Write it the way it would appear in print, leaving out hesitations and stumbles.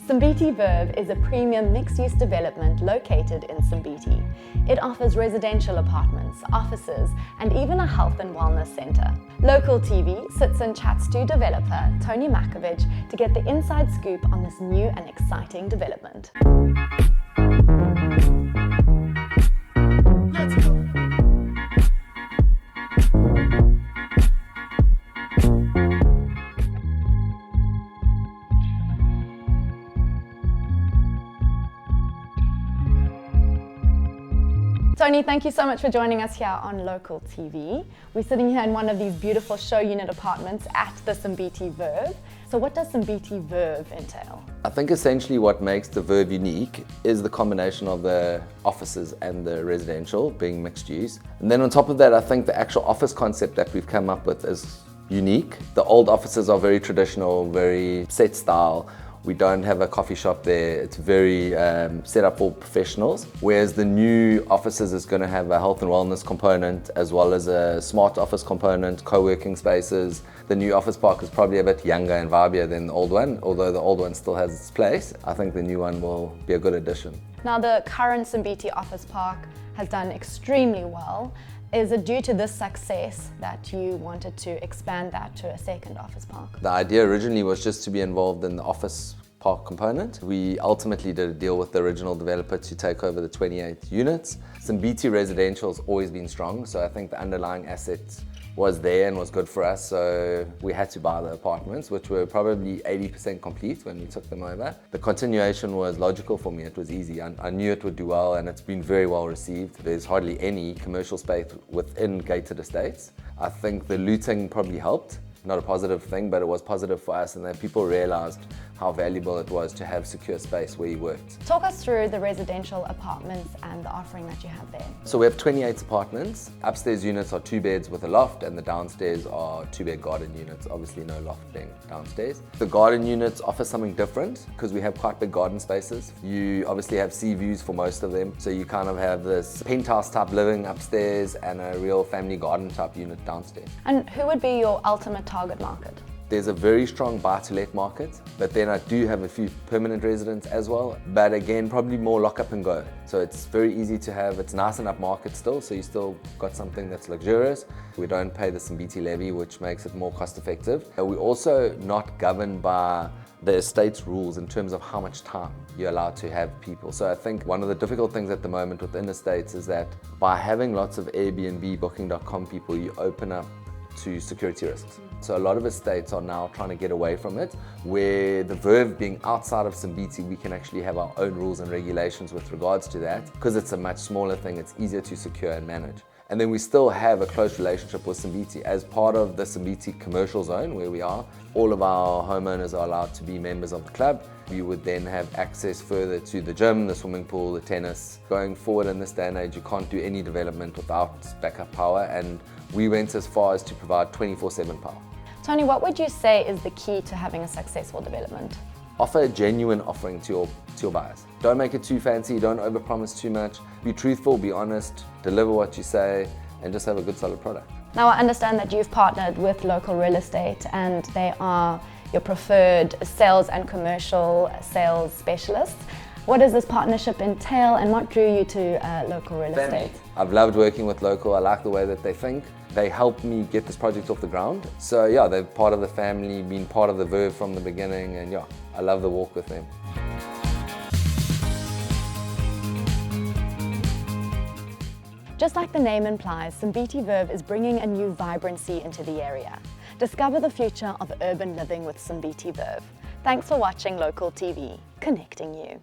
Simbithi Verve is a premium mixed-use development located in Simbithi. It offers residential apartments, offices, and even a health and wellness centre. Local TV sits and chats to developer Tony Matkovich to get the inside scoop on this new and exciting development. Let's go. Tony, thank you so much for joining us here on Local TV. We're sitting here in one of these beautiful show unit apartments at the Simbithi Verve. So what does Simbithi Verve entail? I think essentially what makes the Verve unique is the combination of the offices and the residential being mixed use. And then on top of that, I think the actual office concept that we've come up with is unique. The old offices are very traditional, very set style. We don't have a coffee shop there. It's very set up for professionals, whereas the new offices is going to have a health and wellness component as well as a smart office component, co-working spaces. The new office park is probably a bit younger and vibier than the old one, although the old one still has its place. I think the new one will be a good addition. Now, the current Simbithi office park has done extremely well. Is it due to this success that you wanted to expand that to a second office park? The idea originally was just to be involved in the office park component. We ultimately did a deal with the original developer to take over the 28 units. Simbithi residential has always been strong, so I think the underlying asset was there and was good for us, so we had to buy the apartments, which were probably 80% complete when we took them over. The continuation was logical for me. It was easy. I knew it would do well, and it's been very well received. There's hardly any commercial space within gated estates. I think the looting probably helped. Not a positive thing, but it was positive for us, and that people realized how valuable it was to have secure space where you worked. Talk us through the residential apartments and the offering that you have there. So we have 28 apartments. Upstairs units are 2 beds with a loft, and the downstairs are 2-bed garden units, obviously no loft being downstairs. The garden units offer something different because we have quite big garden spaces. You obviously have sea views for most of them, so you kind of have this penthouse type living upstairs and a real family garden type unit downstairs. And who would be your ultimate target market? There's a very strong buy-to-let market, but then I do have a few permanent residents as well. But again, probably more lock up and go. So it's very easy to have, it's nice enough market still, so you still got something that's luxurious. We don't pay the Simbithi levy, which makes it more cost effective. We're also not governed by the estate's rules in terms of how much time you're allowed to have people. So I think one of the difficult things at the moment within estates is that by having lots of Airbnb, Booking.com people, you open up to security risks. So a lot of estates are now trying to get away from it, where the Verve being outside of Simbithi, we can actually have our own rules and regulations with regards to that. Because it's a much smaller thing, it's easier to secure and manage. And then we still have a close relationship with Simbithi. As part of the Simbithi commercial zone where we are, all of our homeowners are allowed to be members of the club. We would then have access further to the gym, the swimming pool, the tennis. Going forward in this day and age, you can't do any development without backup power, and we went as far as to provide 24/7 power. Tony, what would you say is the key to having a successful development? Offer a genuine offering to your buyers. Don't make it too fancy, don't overpromise too much. Be truthful, be honest, deliver what you say, and just have a good solid product. Now, I understand that you've partnered with Local Real Estate and they are your preferred sales and commercial sales specialists. What does this partnership entail and what drew you to Local Real Estate? I've loved working with Local. I like the way that they think. They helped me get this project off the ground. So yeah, they're part of the family, been part of the Verve from the beginning, and yeah, I love the walk with them. Just like the name implies, Simbithi Verve is bringing a new vibrancy into the area. Discover the future of urban living with Simbithi Verve. Thanks for watching Local TV, connecting you.